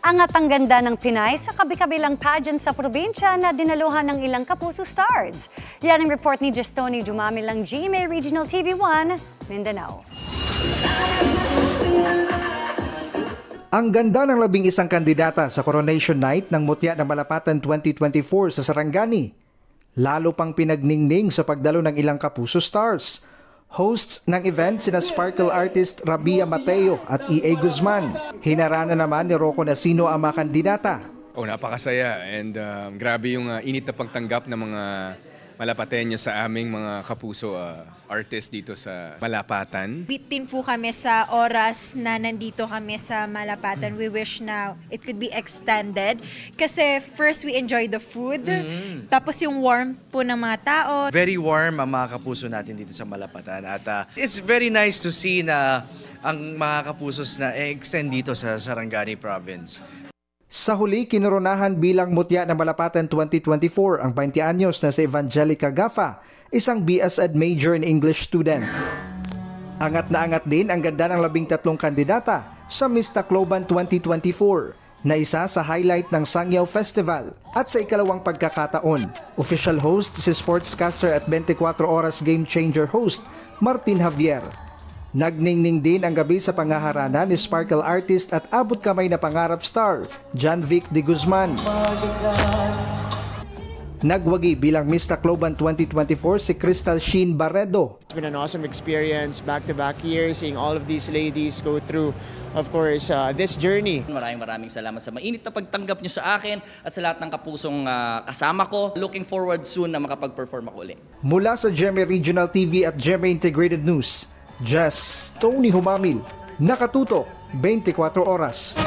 Angat ang ganda ng Pinay sa kabi-kabilang pageant sa probinsya na dinaluhan ng ilang Kapuso stars. Yan ang report ni Justoni Jumamilang GMA Regional TV1, Mindanao. Ang ganda ng 11 kandidata sa Coronation Night ng Mutya ng Malapatan 2024 sa Sarangani. Lalo pang pinagningning sa pagdalo ng ilang Kapuso stars. Hosts ng event sina sparkle artist Rabia Mateo at E.A. Guzman. Hinarana naman ni Rocco Nasino ang mga kandidata. Napakasaya and grabe yung init na pagtanggap ng mga Malapateño sa aming mga Kapuso artist dito sa Malapatan. Bitin po kami sa oras na nandito kami sa Malapatan. We wish na it could be extended. Kasi first we enjoy the food, tapos yung warmth po ng mga tao. Very warm ang mga Kapuso natin dito sa Malapatan. At it's very nice to see na ang mga Kapusos na extend dito sa Sarangani Province. Sa huli, kinoronahan bilang Mutya ng Malapatan 2024 ang 20 anyos na si Evangelica Gafa, isang BS Ed major in English student. Angat na angat din ang ganda ng 13 kandidata sa Miss Tacloban 2024 na isa sa highlight ng Sangyaw Festival at sa ikalawang pagkakataon. Official host si sportscaster at 24 oras game changer host Martin Javier. Nagningning din ang gabi sa pangaharana ni sparkle artist at abot kamay na pangarap star, John Vic de Guzman. Nagwagi bilang Miss Tacloban 2024 si Crystal Sheen Barredo. It's been an awesome experience, back-to-back years, seeing all of these ladies go through, of course, this journey. Maraming salamat sa mainit na pagtanggap niyo sa akin at sa lahat ng kapusong kasama ko. Looking forward soon na makapag-perform ako ulit. Mula sa GMA Regional TV at GMA Integrated News, Justoni Jumamil, nakatutok 24 oras.